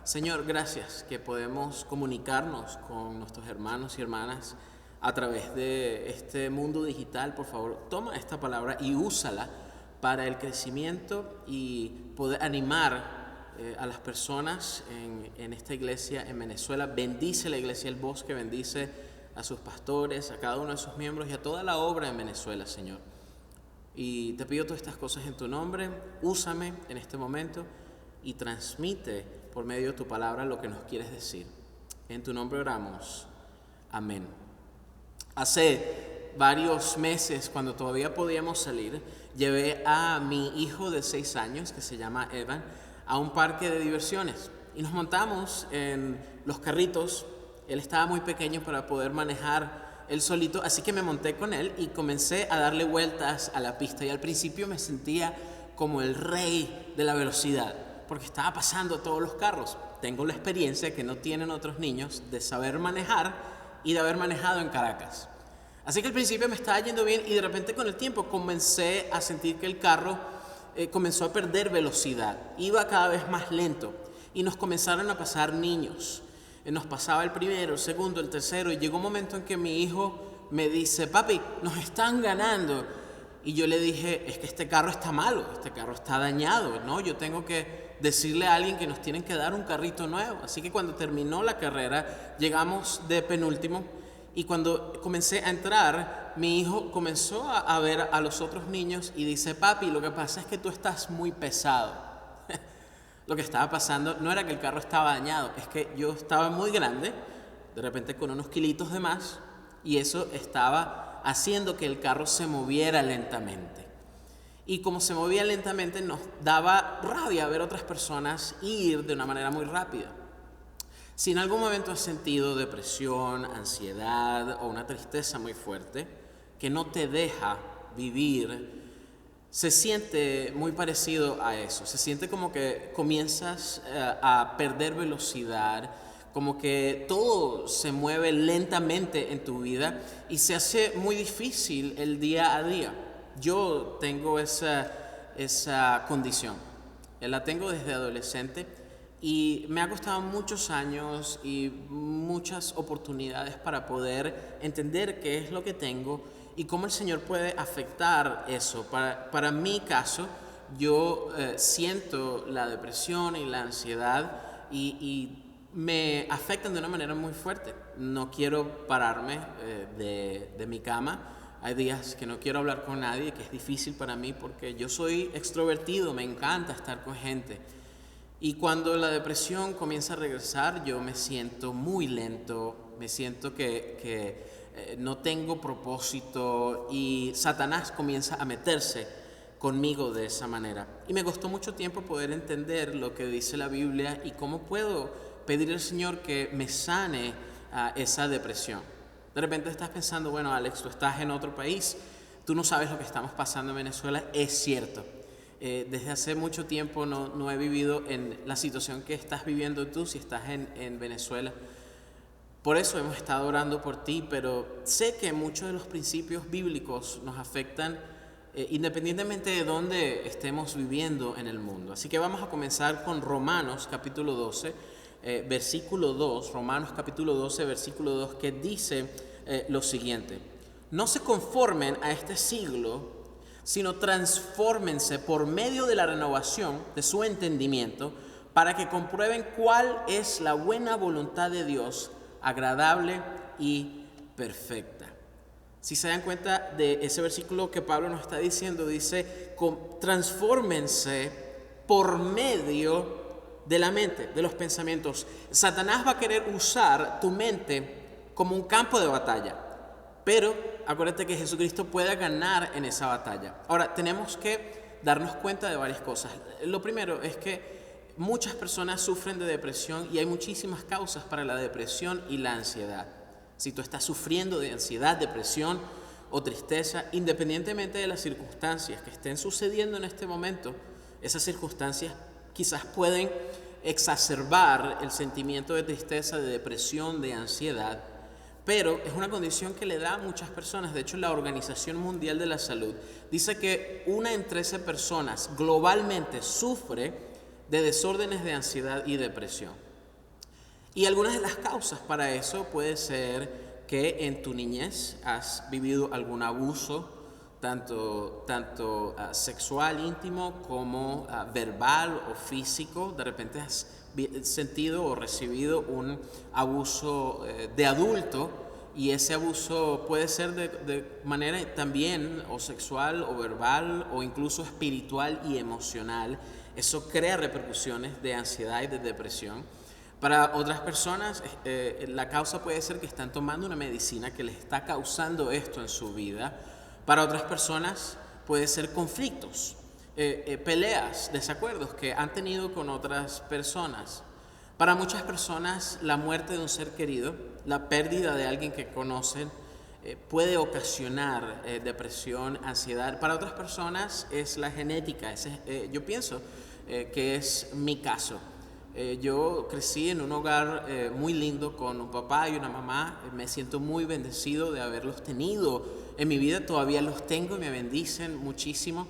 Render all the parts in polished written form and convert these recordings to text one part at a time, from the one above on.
Señor, gracias que podemos comunicarnos con nuestros hermanos y hermanas a través de este mundo digital. Por favor, toma esta palabra y úsala para el crecimiento y poder animar a las personas en esta iglesia en Venezuela. Bendice la iglesia El Bosque, bendice a sus pastores, a cada uno de sus miembros y a toda la obra en Venezuela, Señor. Y te pido todas estas cosas en tu nombre. Úsame en este momento y transmite por medio de tu palabra lo que nos quieres decir. En tu nombre oramos. Amén. Hace varios meses, cuando todavía podíamos salir, llevé a mi hijo de 6 años, que se llama Evan, a un parque de diversiones. Y nos montamos en los carritos. Él estaba muy pequeño para poder manejar él solito, así que me monté con él y comencé a darle vueltas a la pista. Y al principio me sentía como el rey de la velocidad, porque estaba pasando a todos los carros. Tengo la experiencia que no tienen otros niños de saber manejar y de haber manejado en Caracas. Así que al principio me estaba yendo bien y de repente con el tiempo comencé a sentir que el carro comenzó a perder velocidad. Iba cada vez más lento y nos comenzaron a pasar niños. Nos pasaba el primero, el segundo, el tercero, y llegó un momento en que mi hijo me dice: papi, nos están ganando. Y yo le dije: es que este carro está malo, este carro está dañado, ¿no? Yo tengo que decirle a alguien que nos tienen que dar un carrito nuevo. Así que cuando terminó la carrera, llegamos de penúltimo, y cuando comencé a entrar, mi hijo comenzó a ver a los otros niños y dice: papi, lo que pasa es que tú estás muy pesado. Lo que estaba pasando no era que el carro estaba dañado, es que yo estaba muy grande, de repente con unos kilitos de más, y eso estaba haciendo que el carro se moviera lentamente. Y como se movía lentamente, nos daba rabia ver otras personas ir de una manera muy rápida. Si en algún momento has sentido depresión, ansiedad o una tristeza muy fuerte que no te deja vivir, se siente muy parecido a eso. Se siente como que comienzas a perder velocidad, como que todo se mueve lentamente en tu vida y se hace muy difícil el día a día. Yo tengo esa condición. La tengo desde adolescente y me ha costado muchos años y muchas oportunidades para poder entender qué es lo que tengo y cómo el Señor puede afectar eso. Para mi caso, yo siento la depresión y la ansiedad y me afectan de una manera muy fuerte. No quiero pararme de mi cama. Hay días que no quiero hablar con nadie, que es difícil para mí porque yo soy extrovertido, me encanta estar con gente. Y cuando la depresión comienza a regresar, yo me siento muy lento, me siento que no tengo propósito y Satanás comienza a meterse conmigo de esa manera. Y me costó mucho tiempo poder entender lo que dice la Biblia y cómo puedo pedir al Señor que me sane esa depresión. De repente estás pensando: bueno, Alex, tú estás en otro país, tú no sabes lo que estamos pasando en Venezuela. Es cierto. Desde hace mucho tiempo no he vivido en la situación que estás viviendo tú si estás en Venezuela. Por eso hemos estado orando por ti, pero sé que muchos de los principios bíblicos nos afectan independientemente de dónde estemos viviendo en el mundo. Así que vamos a comenzar con Romanos capítulo 12, versículo 2, Romanos capítulo 12, versículo 2, que dice lo siguiente: no se conformen a este siglo, sino transfórmense por medio de la renovación de su entendimiento, para que comprueben cuál es la buena voluntad de Dios, agradable y perfecta. Si se dan cuenta de ese versículo que Pablo nos está diciendo, dice: transfórmense por medio de la mente, de los pensamientos. Satanás va a querer usar tu mente como un campo de batalla, pero acuérdate que Jesucristo puede ganar en esa batalla. Ahora, tenemos que darnos cuenta de varias cosas. Lo primero es que muchas personas sufren de depresión y hay muchísimas causas para la depresión y la ansiedad. Si tú estás sufriendo de ansiedad, depresión o tristeza, independientemente de las circunstancias que estén sucediendo en este momento, esas circunstancias quizás pueden exacerbar el sentimiento de tristeza, de depresión, de ansiedad, pero es una condición que le da a muchas personas. De hecho, la Organización Mundial de la Salud dice que 1 en 13 personas globalmente sufre de desórdenes de ansiedad y depresión. Y algunas de las causas para eso puede ser que en tu niñez has vivido algún abuso, tanto sexual, íntimo, como verbal o físico. De repente has sentido o recibido un abuso de adulto, y ese abuso puede ser de manera también o sexual o verbal o incluso espiritual y emocional. Eso crea repercusiones de ansiedad y de depresión. Para otras personas, la causa puede ser que están tomando una medicina que les está causando esto en su vida. Para otras personas puede ser conflictos, peleas, desacuerdos que han tenido con otras personas. Para muchas personas, la muerte de un ser querido, la pérdida de alguien que conocen, puede ocasionar depresión, ansiedad. Para otras personas es la genética. Yo pienso que es mi caso. Yo crecí en un hogar muy lindo con un papá y una mamá. Me siento muy bendecido de haberlos tenido en mi vida. Todavía los tengo y me bendicen muchísimo.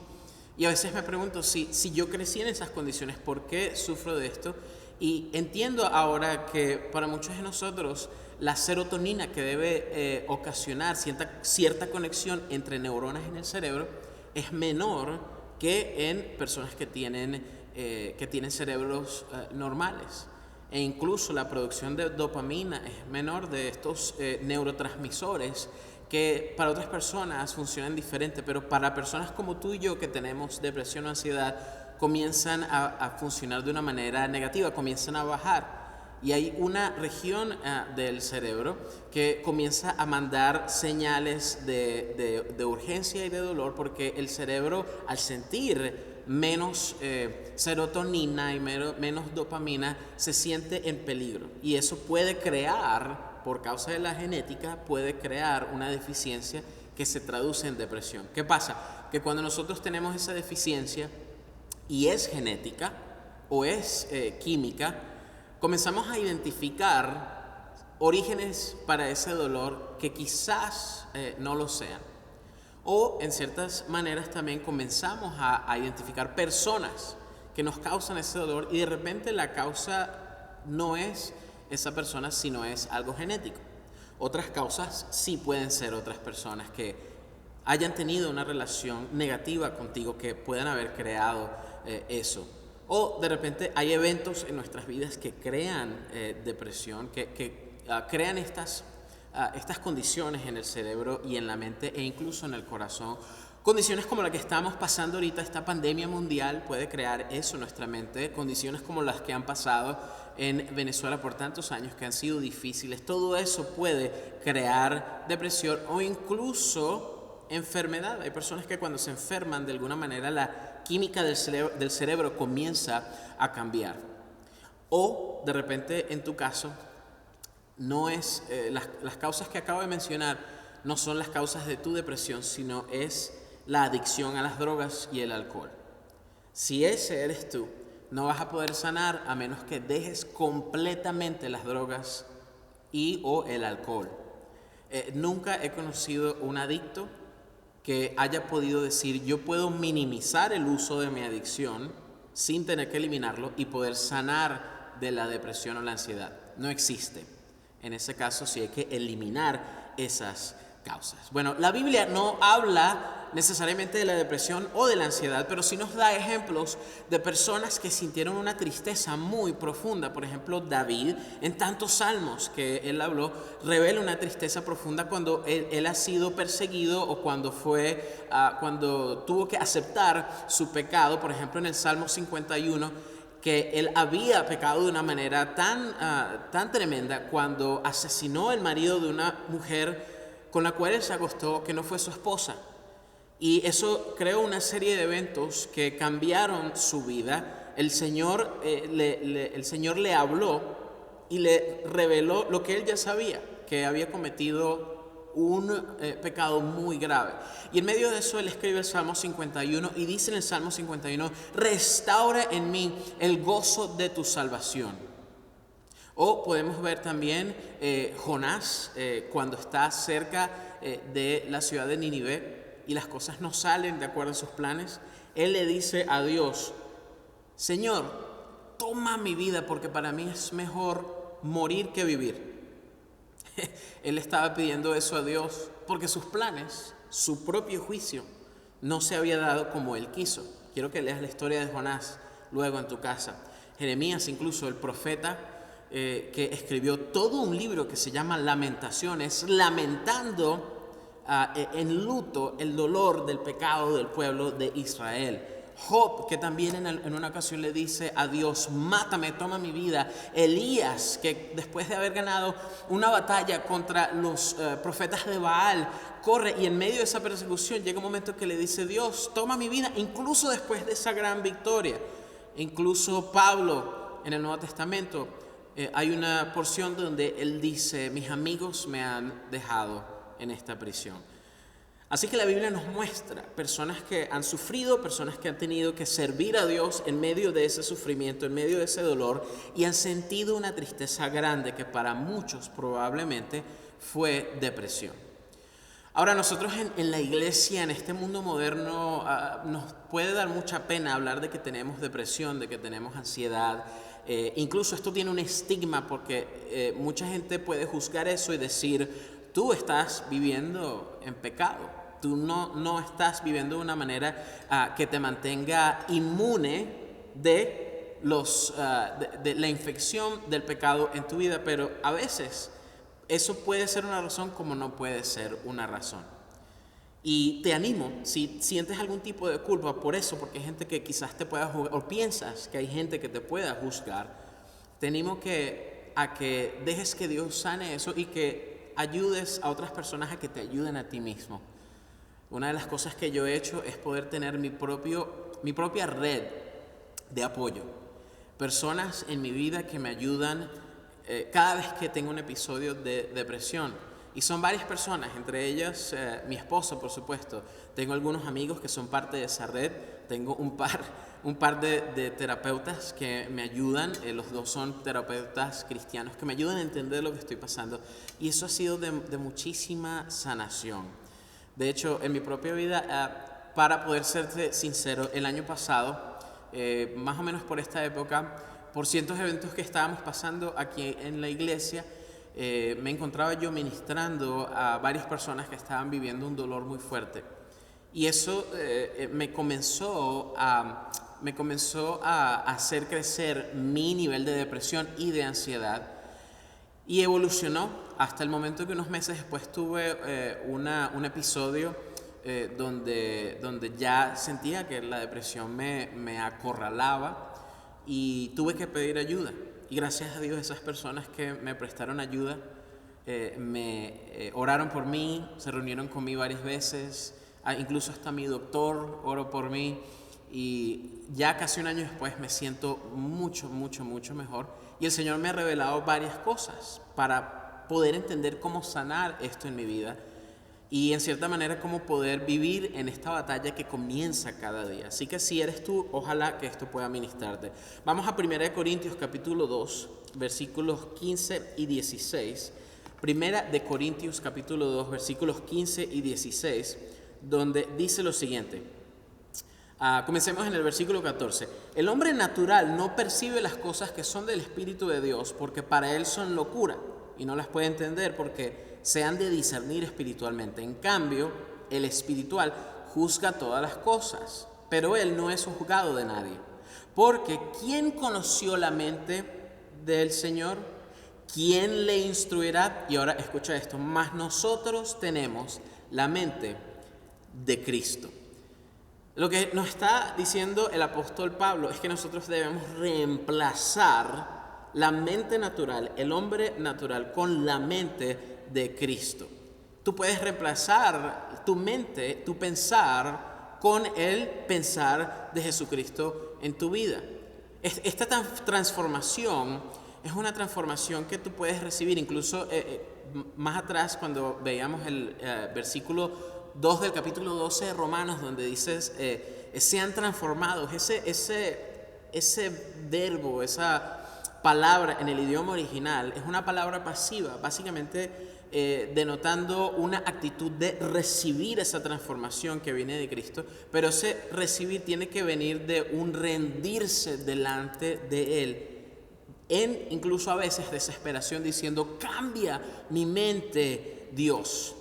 Y a veces me pregunto si yo crecí en esas condiciones, ¿por qué sufro de esto? Y entiendo ahora que para muchos de nosotros la serotonina que debe ocasionar cierta conexión entre neuronas en el cerebro es menor que en personas que tienen cerebros normales. E incluso la producción de dopamina es menor, de estos neurotransmisores que para otras personas funcionan diferente, pero para personas como tú y yo que tenemos depresión o ansiedad, comienzan a funcionar de una manera negativa, comienzan a bajar. Y hay una región del cerebro que comienza a mandar señales de urgencia y de dolor, porque el cerebro, al sentir menos serotonina y menos dopamina, se siente en peligro. Y eso puede crear, por causa de la genética, puede crear una deficiencia que se traduce en depresión. ¿Qué pasa? Que cuando nosotros tenemos esa deficiencia, y es genética o es química, comenzamos a identificar orígenes para ese dolor que quizás no lo sean. O en ciertas maneras también comenzamos a identificar personas que nos causan ese dolor, y de repente la causa no es esa persona, sino es algo genético. Otras causas sí pueden ser otras personas que hayan tenido una relación negativa contigo, que puedan haber creado eso. O de repente hay eventos en nuestras vidas que crean depresión, que crean estas condiciones en el cerebro y en la mente e incluso en el corazón. Condiciones como la que estamos pasando ahorita, esta pandemia mundial puede crear eso en nuestra mente. Condiciones como las que han pasado en Venezuela por tantos años, que han sido difíciles. Todo eso puede crear depresión o incluso enfermedad. Hay personas que cuando se enferman, de alguna manera la química del cerebro comienza a cambiar. O de repente en tu caso, no es las causas que acabo de mencionar no son las causas de tu depresión, sino es la adicción a las drogas y el alcohol. Si ese eres tú, no vas a poder sanar a menos que dejes completamente las drogas y o el alcohol. Nunca he conocido un adicto que haya podido decir: yo puedo minimizar el uso de mi adicción sin tener que eliminarlo y poder sanar de la depresión o la ansiedad. No existe. En ese caso sí hay que eliminar esas causas. Bueno, la Biblia no habla necesariamente de la depresión o de la ansiedad, pero sí nos da ejemplos de personas que sintieron una tristeza muy profunda. Por ejemplo, David, en tantos salmos que él habló, revela una tristeza profunda cuando él ha sido perseguido o cuando tuvo que aceptar su pecado. Por ejemplo, en el Salmo 51, que él había pecado de una manera tan tremenda cuando asesinó al marido de una mujer con la cual él se acostó, que no fue su esposa. Y eso creó una serie de eventos que cambiaron su vida. El Señor le habló y le reveló lo que él ya sabía, que había cometido un pecado muy grave. Y en medio de eso él escribe el Salmo 51 y dice en el Salmo 51: restaura en mí el gozo de tu salvación. O podemos ver también Jonás cuando está cerca de la ciudad de Nínive y las cosas no salen de acuerdo a sus planes. Él le dice a Dios: Señor, toma mi vida, porque para mí es mejor morir que vivir. Él estaba pidiendo eso a Dios porque sus planes, su propio juicio, no se había dado como él quiso. Quiero que leas la historia de Jonás luego en tu casa. Jeremías, incluso el profeta, que escribió todo un libro que se llama Lamentaciones, lamentando en luto el dolor del pecado del pueblo de Israel. Job, que también en una ocasión le dice a Dios: mátame, toma mi vida. Elías, que después de haber ganado una batalla contra los profetas de Baal, corre y en medio de esa persecución llega un momento que le dice: Dios, toma mi vida, incluso después de esa gran victoria. Incluso Pablo en el Nuevo Testamento hay una porción donde él dice: mis amigos me han dejado en esta prisión. Así que la Biblia nos muestra personas que han sufrido, personas que han tenido que servir a Dios en medio de ese sufrimiento, en medio de ese dolor, y han sentido una tristeza grande que para muchos probablemente fue depresión. Ahora, nosotros en la iglesia, en este mundo moderno, nos puede dar mucha pena hablar de que tenemos depresión, de que tenemos ansiedad. Incluso esto tiene un estigma porque mucha gente puede juzgar eso y decir: tú estás viviendo en pecado. Tú no estás viviendo de una manera que te mantenga inmune de la infección del pecado en tu vida, pero a veces eso puede ser una razón como no puede ser una razón. Y te animo, si sientes algún tipo de culpa por eso, porque hay gente que quizás te pueda juzgar, o piensas que hay gente que te pueda juzgar, te animo a que dejes que Dios sane eso y que ayudes a otras personas a que te ayuden a ti mismo. Una de las cosas que yo he hecho es poder tener mi propia red de apoyo. Personas en mi vida que me ayudan cada vez que tengo un episodio de depresión. Y son varias personas, entre ellas mi esposo, por supuesto. Tengo algunos amigos que son parte de esa red. Tengo un par de terapeutas que me ayudan. Los dos son terapeutas cristianos que me ayudan a entender lo que estoy pasando. Y eso ha sido de muchísima sanación. De hecho, en mi propia vida, para poder serte sincero, el año pasado, más o menos por esta época, por ciertos eventos que estábamos pasando aquí en la iglesia, me encontraba yo ministrando a varias personas que estaban viviendo un dolor muy fuerte. Y eso me comenzó a hacer crecer mi nivel de depresión y de ansiedad. Y evolucionó hasta el momento que unos meses después tuve un episodio donde ya sentía que la depresión me acorralaba y tuve que pedir ayuda. Y gracias a Dios, esas personas que me prestaron ayuda me oraron por mí, se reunieron conmigo varias veces, incluso hasta mi doctor oró por mí. Y ya casi un año después me siento mucho mejor. Y el Señor me ha revelado varias cosas para poder entender cómo sanar esto en mi vida y en cierta manera cómo poder vivir en esta batalla que comienza cada día. Así que si eres tú, ojalá que esto pueda ministrarte. Vamos a 1 Corintios capítulo 2, versículos 15 y 16. 1 Corintios capítulo 2, versículos 15 y 16, donde dice lo siguiente. Comencemos en el versículo 14. El hombre natural no percibe las cosas que son del Espíritu de Dios porque para él son locura y no las puede entender porque se han de discernir espiritualmente. En cambio, el espiritual juzga todas las cosas, pero él no es juzgado de nadie. Porque ¿quién conoció la mente del Señor? ¿Quién le instruirá? Y ahora escucha esto, mas nosotros tenemos la mente de Cristo. Lo que nos está diciendo el apóstol Pablo es que nosotros debemos reemplazar la mente natural, el hombre natural, con la mente de Cristo. Tú puedes reemplazar tu mente, tu pensar, con el pensar de Jesucristo en tu vida. Esta transformación es una transformación que tú puedes recibir. Incluso más atrás, cuando veíamos el versículo 2 del capítulo 12 de Romanos, donde dices, sean transformados. Ese verbo, esa palabra en el idioma original es una palabra pasiva, básicamente denotando una actitud de recibir esa transformación que viene de Cristo, pero ese recibir tiene que venir de un rendirse delante de Él en incluso a veces desesperación, diciendo: cambia mi mente, Dios.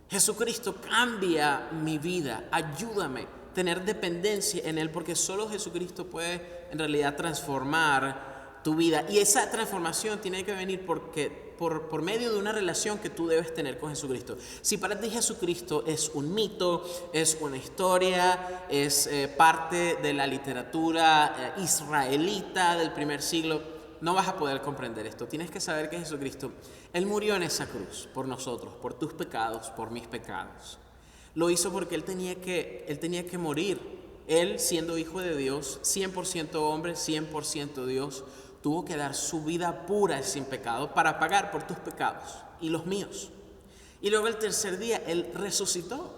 Jesucristo, cambia mi vida, ayúdame a tener dependencia en Él, porque solo Jesucristo puede en realidad transformar tu vida. Y esa transformación tiene que venir por medio de una relación que tú debes tener con Jesucristo. Si para ti Jesucristo es un mito, es una historia, es parte de la literatura israelita del primer siglo, no vas a poder comprender esto. Tienes que saber que Jesucristo, Él murió en esa cruz por nosotros, por tus pecados, por mis pecados. Lo hizo porque Él tenía que morir. Él, siendo hijo de Dios, 100% hombre, 100% Dios, tuvo que dar su vida pura y sin pecado para pagar por tus pecados y los míos. Y luego el tercer día Él resucitó.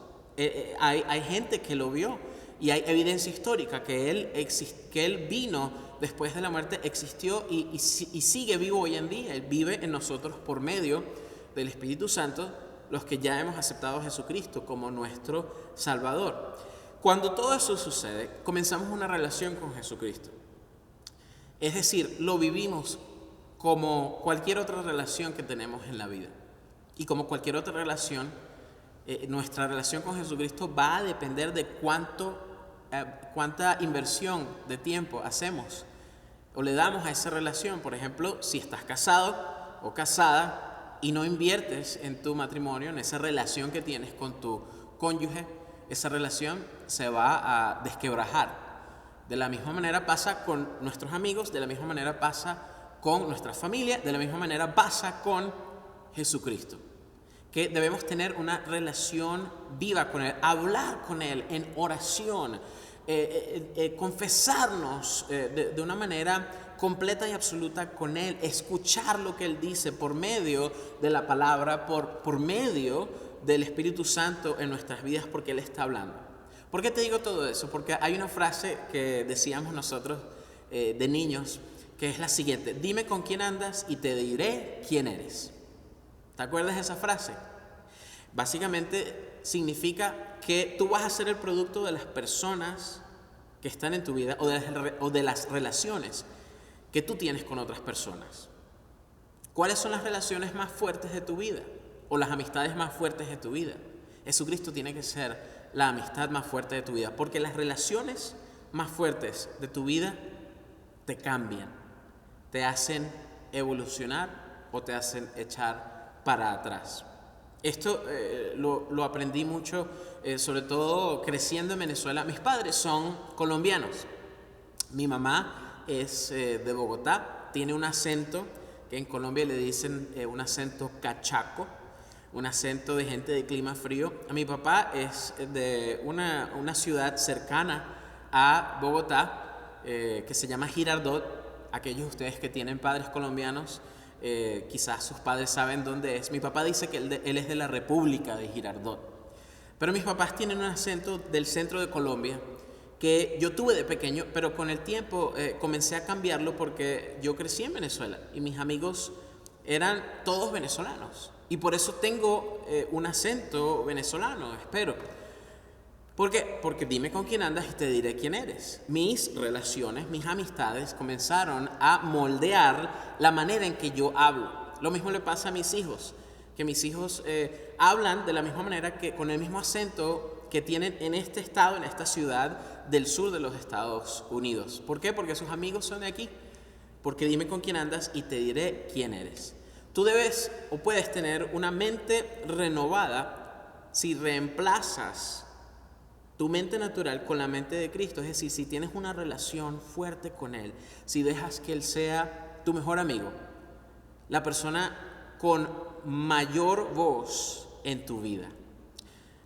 Hay gente que lo vio y hay evidencia histórica que Él vino después de la muerte, existió y sigue vivo hoy en día. Él vive en nosotros por medio del Espíritu Santo, los que ya hemos aceptado a Jesucristo como nuestro Salvador. Cuando todo eso sucede, comenzamos una relación con Jesucristo. Es decir, lo vivimos como cualquier otra relación que tenemos en la vida. Y como cualquier otra relación, nuestra relación con Jesucristo va a depender de cuánta inversión de tiempo hacemos o le damos a esa relación. Por ejemplo, si estás casado o casada y no inviertes en tu matrimonio, en esa relación que tienes con tu cónyuge, esa relación se va a desquebrajar. De la misma manera pasa con nuestros amigos, de la misma manera pasa con nuestra familia, de la misma manera pasa con Jesucristo. Que debemos tener una relación viva con Él, hablar con Él en oración, confesarnos de una manera completa y absoluta con Él, escuchar lo que Él dice por medio de la palabra, por medio del Espíritu Santo en nuestras vidas, porque Él está hablando. ¿Por qué te digo todo eso? Porque hay una frase que decíamos nosotros de niños, que es la siguiente: dime con quién andas y te diré quién eres. ¿Te acuerdas de esa frase? Básicamente significa que tú vas a ser el producto de las personas que están en tu vida o de las relaciones que tú tienes con otras personas. ¿Cuáles son las relaciones más fuertes de tu vida o las amistades más fuertes de tu vida? Jesucristo tiene que ser la amistad más fuerte de tu vida, porque las relaciones más fuertes de tu vida te cambian, te hacen evolucionar o te hacen echar para atrás. Esto lo aprendí mucho, sobre todo creciendo en Venezuela. Mis padres son colombianos. Mi mamá es de Bogotá, tiene un acento que en Colombia le dicen un acento cachaco, un acento de gente de clima frío. Mi papá es de una ciudad cercana a Bogotá que se llama Girardot. Aquellos de ustedes que tienen padres colombianos, quizás sus padres saben dónde es. Mi papá dice que él es de la República de Girardot. Pero mis papás tienen un acento del centro de Colombia que yo tuve de pequeño, pero con el tiempo comencé a cambiarlo porque yo crecí en Venezuela y mis amigos eran todos venezolanos. Y por eso tengo un acento venezolano, espero. ¿Por qué? Porque dime con quién andas y te diré quién eres. Mis relaciones, mis amistades comenzaron a moldear la manera en que yo hablo. Lo mismo le pasa a mis hijos, que mis hijos hablan de la misma manera, que con el mismo acento que tienen en este estado, en esta ciudad del sur de los Estados Unidos. ¿Por qué? Porque sus amigos son de aquí. Porque dime con quién andas y te diré quién eres. Tú debes o puedes tener una mente renovada si reemplazas tu mente natural con la mente de Cristo. Es decir, si tienes una relación fuerte con Él, si dejas que Él sea tu mejor amigo, la persona con mayor voz en tu vida.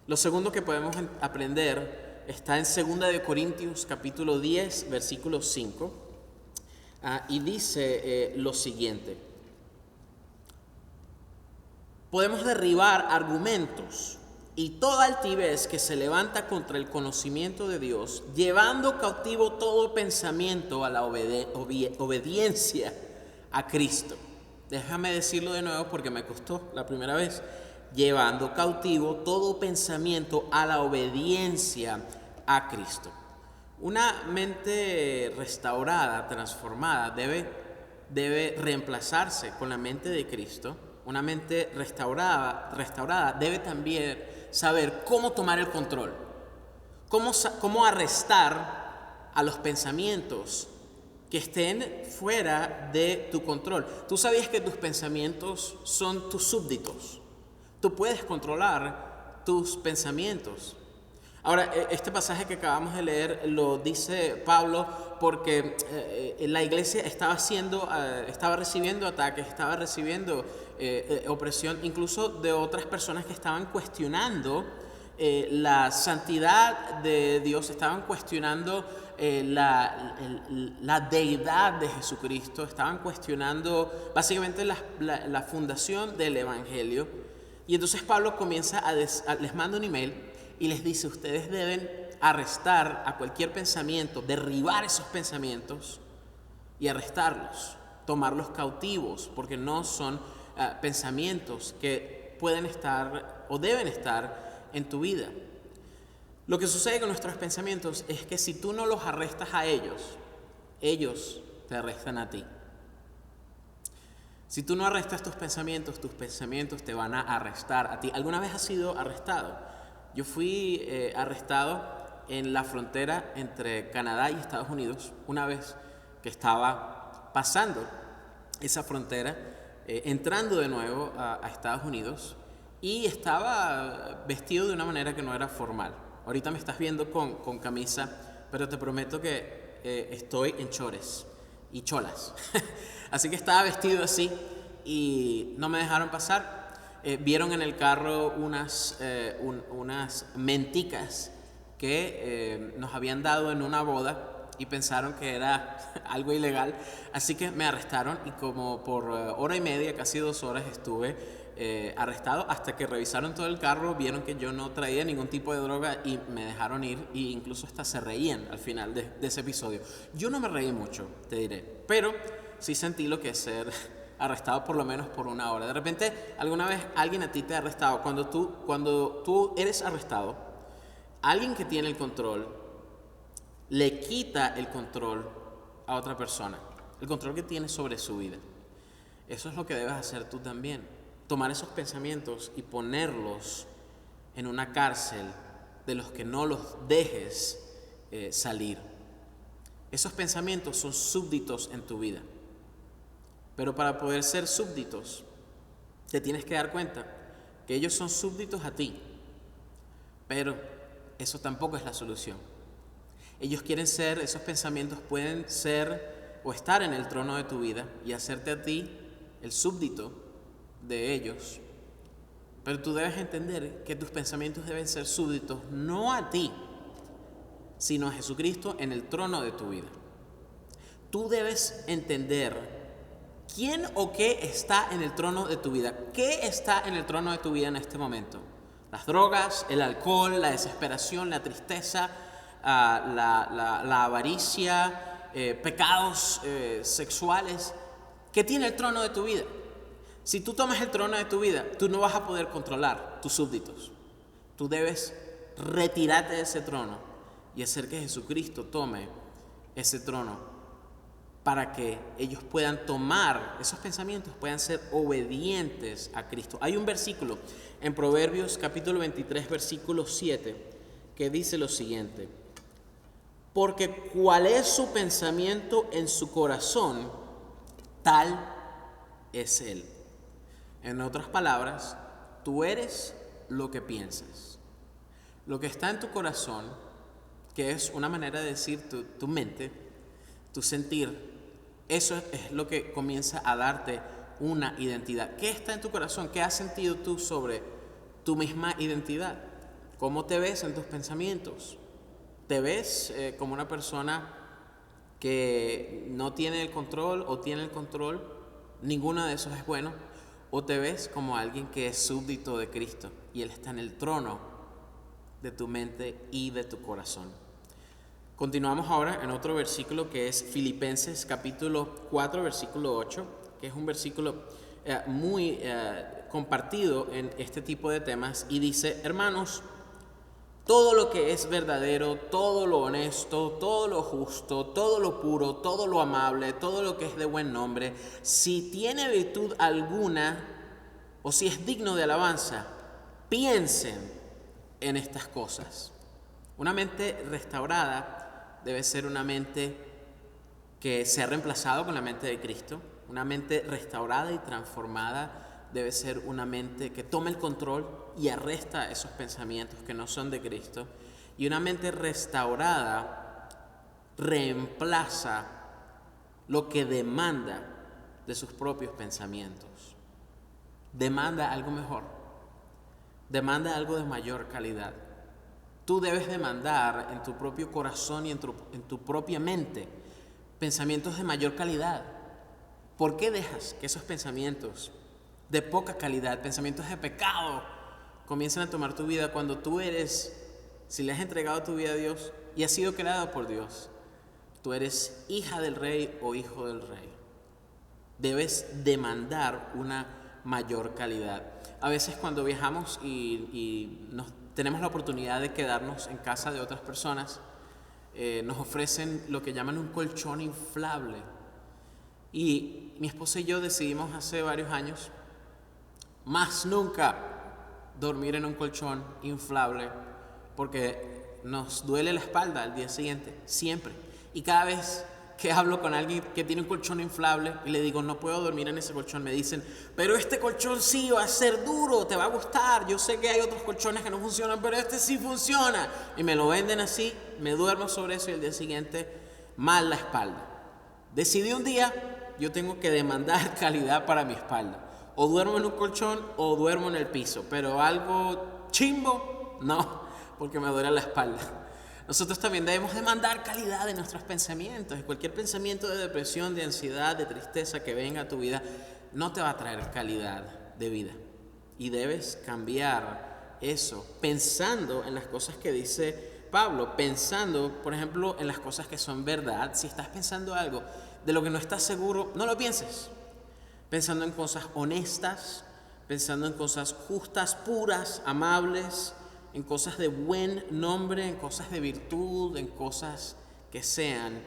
Lo segundo que podemos aprender está en 2 Corintios capítulo 10, versículo 5, y dice lo siguiente: podemos derribar argumentos y toda altivez que se levanta contra el conocimiento de Dios, llevando cautivo todo pensamiento a la obediencia a Cristo. Déjame decirlo de nuevo porque me costó la primera vez. Llevando cautivo todo pensamiento a la obediencia a Cristo. Una mente restaurada, transformada, debe debe reemplazarse con la mente de Cristo. Una mente restaurada debe también saber cómo tomar el control, cómo arrestar a los pensamientos que estén fuera de tu control. Tú sabías que tus pensamientos son tus súbditos. Tú puedes controlar tus pensamientos. Ahora, este pasaje que acabamos de leer lo dice Pablo porque la iglesia estaba recibiendo ataques, estaba recibiendo opresión, incluso de otras personas que estaban cuestionando la santidad de Dios, estaban cuestionando la deidad de Jesucristo, estaban cuestionando básicamente la fundación del Evangelio. Y entonces Pablo les manda un email y les dice: ustedes deben arrestar a cualquier pensamiento, derribar esos pensamientos y arrestarlos, tomarlos cautivos, porque no son pensamientos que pueden estar o deben estar en tu vida. Lo que sucede con nuestros pensamientos es que si tú no los arrestas a ellos, ellos te arrestan a ti. Si tú no arrestas tus pensamientos te van a arrestar a ti. ¿Alguna vez has sido arrestado? Yo fui arrestado en la frontera entre Canadá y Estados Unidos una vez que estaba pasando esa frontera, entrando de nuevo a Estados Unidos, y estaba vestido de una manera que no era formal. Ahorita me estás viendo con camisa, pero te prometo que estoy en chores y cholas. Así que estaba vestido así y no me dejaron pasar. Vieron en el carro unas menticas que nos habían dado en una boda y pensaron que era algo ilegal. Así que me arrestaron y como por hora y media, casi 2 horas estuve arrestado, hasta que revisaron todo el carro, vieron que yo no traía ningún tipo de droga y me dejaron ir, e incluso hasta se reían al final de ese episodio. Yo no me reí mucho, te diré, pero sí sentí lo que es ser arrestado por lo menos por 1 hora. De repente, alguna vez alguien a ti te ha arrestado. Cuando tú eres arrestado, alguien que tiene el control le quita el control a otra persona, el control que tiene sobre su vida. Eso es lo que debes hacer tú también. Tomar esos pensamientos y ponerlos en una cárcel de los que no los dejes salir. Esos pensamientos son súbditos en tu vida. Pero para poder ser súbditos, te tienes que dar cuenta que ellos son súbditos a ti. Pero eso tampoco es la solución. Esos pensamientos pueden ser o estar en el trono de tu vida y hacerte a ti el súbdito de ellos. Pero tú debes entender que tus pensamientos deben ser súbditos no a ti, sino a Jesucristo en el trono de tu vida. Tú debes entender quién o qué está en el trono de tu vida. ¿Qué está en el trono de tu vida en este momento? Las drogas, el alcohol, la desesperación, la tristeza, la avaricia, pecados sexuales. ¿Qué tiene el trono de tu vida? Si tú tomas el trono de tu vida, tú no vas a poder controlar tus súbditos. Tú debes retirarte de ese trono y hacer que Jesucristo tome ese trono para que ellos puedan tomar esos pensamientos, puedan ser obedientes a Cristo. Hay un versículo en Proverbios capítulo 23, versículo 7, que dice lo siguiente: porque cuál es su pensamiento en su corazón, tal es él. En otras palabras, tú eres lo que piensas. Lo que está en tu corazón, que es una manera de decir tu mente, tu sentir, eso es lo que comienza a darte una identidad. ¿Qué está en tu corazón? ¿Qué has sentido tú sobre tu misma identidad? ¿Cómo te ves en tus pensamientos? ¿Te ves como una persona que no tiene el control o tiene el control? Ninguno de esos es bueno. ¿O te ves como alguien que es súbdito de Cristo y Él está en el trono de tu mente y de tu corazón? Continuamos ahora en otro versículo que es Filipenses capítulo 4, versículo 8, que es un versículo muy compartido en este tipo de temas, y dice: hermanos, Todo lo que es verdadero, todo lo honesto, todo lo justo, todo lo puro, todo lo amable, todo lo que es de buen nombre, si tiene virtud alguna o si es digno de alabanza, piensen en estas cosas. Una mente restaurada debe ser una mente que se ha reemplazado con la mente de Cristo. Una mente restaurada y transformada debe ser una mente que toma el control y arresta esos pensamientos que no son de Cristo. Y una mente restaurada reemplaza lo que demanda de sus propios pensamientos. Demanda algo mejor. Demanda algo de mayor calidad. Tú debes demandar en tu propio corazón y en tu propia mente pensamientos de mayor calidad. ¿Por qué dejas que esos pensamientos de poca calidad, pensamientos de pecado, comiencen a tomar tu vida cuando tú eres, si le has entregado tu vida a Dios y has sido creado por Dios, tú eres hija del Rey o hijo del Rey? Debes demandar una mayor calidad. A veces cuando viajamos y tenemos la oportunidad de quedarnos en casa de otras personas, nos ofrecen lo que llaman un colchón inflable. Y mi esposa y yo decidimos hace varios años más nunca dormir en un colchón inflable, porque nos duele la espalda al día siguiente, siempre. Y cada vez que hablo con alguien que tiene un colchón inflable y le digo no puedo dormir en ese colchón, me dicen, pero este colchón sí va a ser duro, te va a gustar, yo sé que hay otros colchones que no funcionan, pero este sí funciona. Y me lo venden así, me duermo sobre eso y al día siguiente mal la espalda. Decidí un día, yo tengo que demandar calidad para mi espalda. O duermo en un colchón o duermo en el piso, pero algo chimbo, no, porque me duele la espalda. Nosotros también debemos demandar calidad de nuestros pensamientos. Cualquier pensamiento de depresión, de ansiedad, de tristeza que venga a tu vida, no te va a traer calidad de vida. Y debes cambiar eso pensando en las cosas que dice Pablo, pensando, por ejemplo, en las cosas que son verdad. Si estás pensando algo de lo que no estás seguro, no lo pienses. Pensando en cosas honestas, pensando en cosas justas, puras, amables, en cosas de buen nombre, en cosas de virtud, en cosas que sean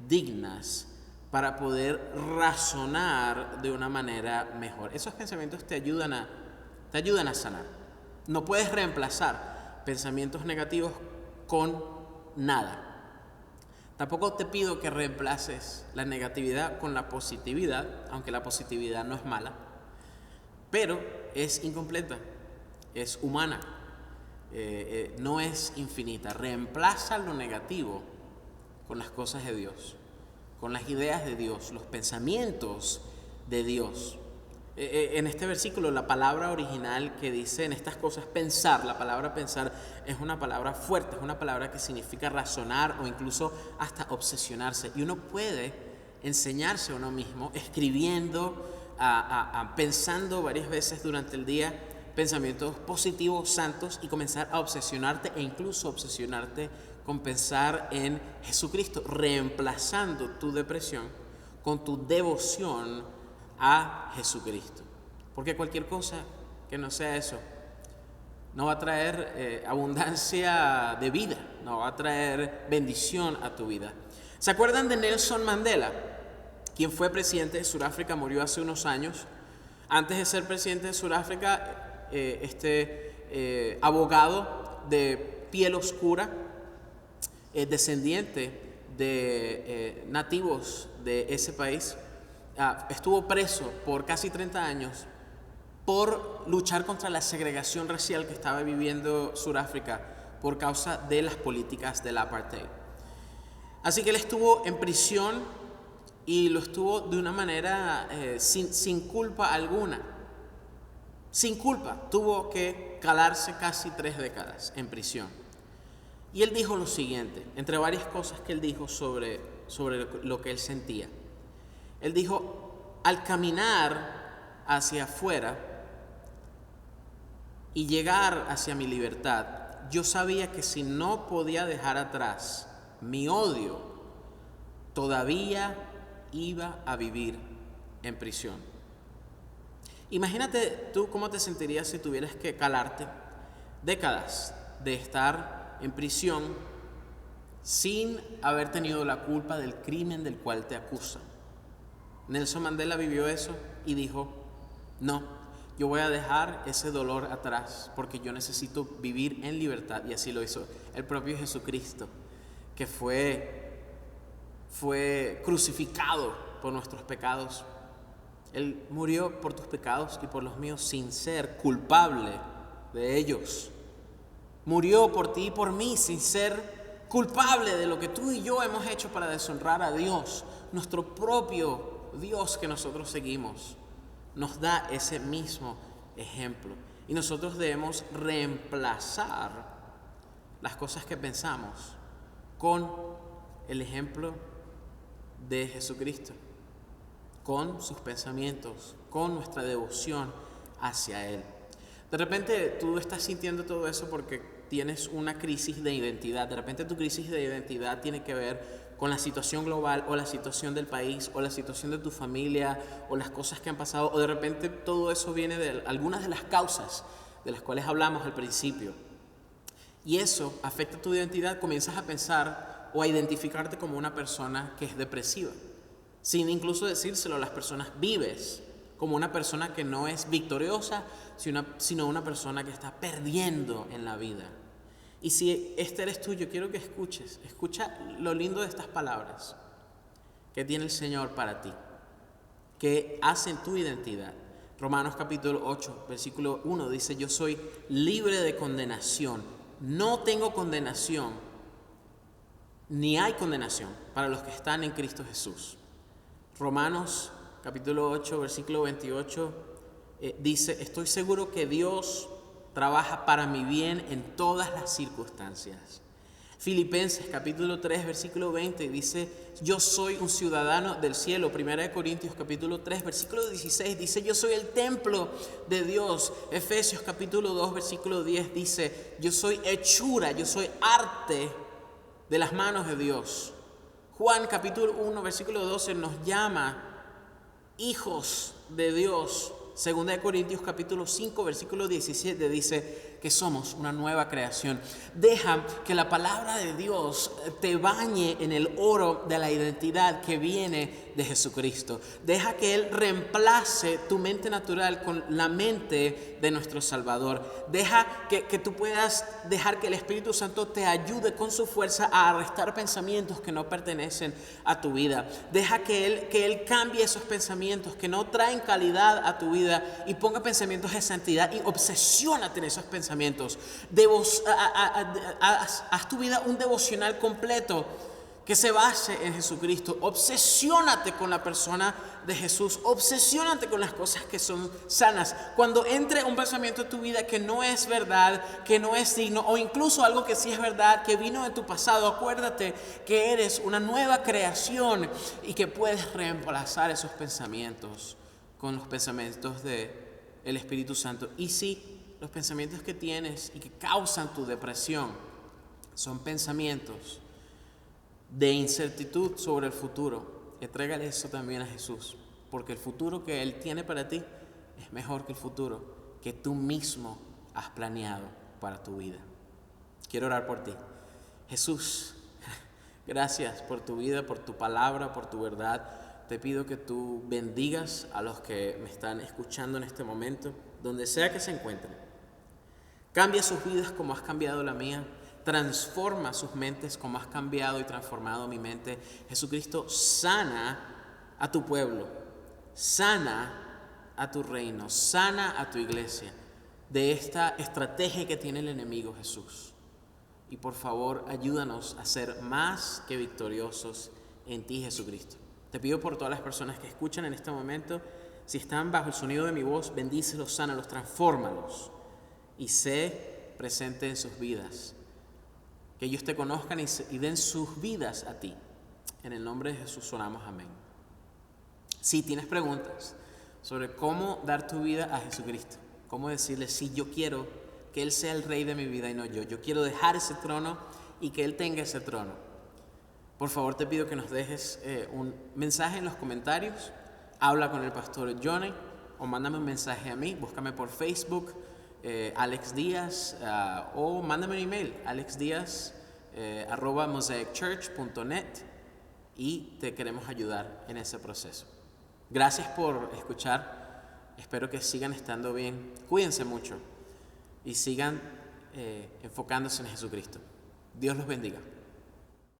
dignas para poder razonar de una manera mejor. Esos pensamientos te ayudan a sanar. No puedes reemplazar pensamientos negativos con nada. Tampoco te pido que reemplaces la negatividad con la positividad, aunque la positividad no es mala, pero es incompleta, es humana, no es infinita. Reemplaza lo negativo con las cosas de Dios, con las ideas de Dios, los pensamientos de Dios. En este versículo, la palabra original que dice en estas cosas pensar, la palabra pensar es una palabra fuerte, es una palabra que significa razonar o incluso hasta obsesionarse. Y uno puede enseñarse a uno mismo escribiendo, pensando varias veces durante el día pensamientos positivos, santos, y comenzar a obsesionarte e incluso obsesionarte con pensar en Jesucristo, reemplazando tu depresión con tu devoción a Jesucristo. Porque cualquier cosa que no sea eso no va a traer abundancia de vida, no va a traer bendición a tu vida. ¿Se acuerdan de Nelson Mandela? Quien fue presidente de Sudáfrica, murió hace unos años. Antes de ser presidente de Sudáfrica, abogado de piel oscura, descendiente de nativos de ese país, estuvo preso por casi 30 años por luchar contra la segregación racial que estaba viviendo Sudáfrica por causa de las políticas del apartheid. Así que él estuvo en prisión y lo estuvo de una manera sin culpa alguna. Sin culpa, tuvo que calarse casi 3 décadas en prisión. Y él dijo lo siguiente, entre varias cosas que él dijo sobre lo que él sentía. Él dijo, al caminar hacia afuera y llegar hacia mi libertad, yo sabía que si no podía dejar atrás mi odio, todavía iba a vivir en prisión. Imagínate tú cómo te sentirías si tuvieras que calarte décadas de estar en prisión sin haber tenido la culpa del crimen del cual te acusan. Nelson Mandela vivió eso y dijo, no, yo voy a dejar ese dolor atrás porque yo necesito vivir en libertad. Y así lo hizo el propio Jesucristo, que fue crucificado por nuestros pecados. Él murió por tus pecados y por los míos sin ser culpable de ellos. Murió por ti y por mí sin ser culpable de lo que tú y yo hemos hecho para deshonrar a Dios. Nuestro propio Dios que nosotros seguimos nos da ese mismo ejemplo. Y nosotros debemos reemplazar las cosas que pensamos con el ejemplo de Jesucristo, con sus pensamientos, con nuestra devoción hacia Él. De repente tú estás sintiendo todo eso porque tienes una crisis de identidad. De repente tu crisis de identidad tiene que ver con la situación global o la situación del país o la situación de tu familia o las cosas que han pasado, o de repente todo eso viene de algunas de las causas de las cuales hablamos al principio. Y eso afecta tu identidad. Comienzas a pensar o a identificarte como una persona que es depresiva, sin incluso decírselo a las personas. Vives como una persona que no es victoriosa, sino una persona que está perdiendo en la vida. Y si este eres tú, yo quiero que escucha lo lindo de estas palabras que tiene el Señor para ti, que hacen tu identidad. Romanos capítulo 8, versículo 1 dice, yo soy libre de condenación, no tengo condenación, ni hay condenación para los que están en Cristo Jesús. Romanos capítulo 8, versículo 28 dice, estoy seguro que Dios trabaja para mi bien en todas las circunstancias. Filipenses capítulo 3 versículo 20 dice, yo soy un ciudadano del cielo. Primera de Corintios capítulo 3 versículo 16 dice, yo soy el templo de Dios. Efesios capítulo 2 versículo 10 dice, yo soy hechura, yo soy arte de las manos de Dios. Juan capítulo 1 versículo 12 nos llama hijos de Dios. Segunda de Corintios capítulo 5 versículo 17 dice que somos una nueva creación. Deja que la palabra de Dios te bañe en el oro de la identidad que viene de Jesucristo. Deja que Él reemplace tu mente natural con la mente de nuestro Salvador. Deja que tú puedas dejar que el Espíritu Santo te ayude con su fuerza a arrestar pensamientos que no pertenecen a tu vida. Deja que Él cambie esos pensamientos que no traen calidad a tu vida y ponga pensamientos de santidad, y obsesiónate en esos pensamientos. Haz tu vida un devocional completo que se base en Jesucristo. Obsesiónate con la persona de Jesús. Obsesiónate con las cosas que son sanas. Cuando entre un pensamiento en tu vida que no es verdad, que no es digno, o incluso algo que sí es verdad, que vino de tu pasado, acuérdate que eres una nueva creación y que puedes reemplazar esos pensamientos con los pensamientos del Espíritu Santo. Y si los pensamientos que tienes y que causan tu depresión son pensamientos de incertidumbre sobre el futuro, entrégale eso también a Jesús, porque el futuro que Él tiene para ti es mejor que el futuro que tú mismo has planeado para tu vida. Quiero orar por ti. Jesús, gracias por tu vida, por tu palabra, por tu verdad. Te pido que tú bendigas a los que me están escuchando en este momento, donde sea que se encuentren. Cambia sus vidas como has cambiado la mía. Transforma sus mentes como has cambiado y transformado mi mente. Jesucristo, sana a tu pueblo, sana a tu reino, sana a tu iglesia de esta estrategia que tiene el enemigo, Jesús. Y por favor, ayúdanos a ser más que victoriosos en ti, Jesucristo. Te pido por todas las personas que escuchan en este momento, si están bajo el sonido de mi voz, bendícelos, sánalos, transfórmalos y sé presente en sus vidas. Que ellos te conozcan y den sus vidas a ti. En el nombre de Jesús oramos, amén. Si tienes preguntas sobre cómo dar tu vida a Jesucristo, cómo decirle, sí, yo quiero que Él sea el rey de mi vida y no yo. Yo quiero dejar ese trono y que Él tenga ese trono. Por favor, te pido que nos dejes un mensaje en los comentarios. Habla con el pastor Johnny o mándame un mensaje a mí. Búscame por Facebook, Alex Díaz, o mándame un email, alexdiaz@mosaicchurch.net, y te queremos ayudar en ese proceso. Gracias por escuchar. Espero que sigan estando bien. Cuídense mucho y sigan enfocándose en Jesucristo. Dios los bendiga.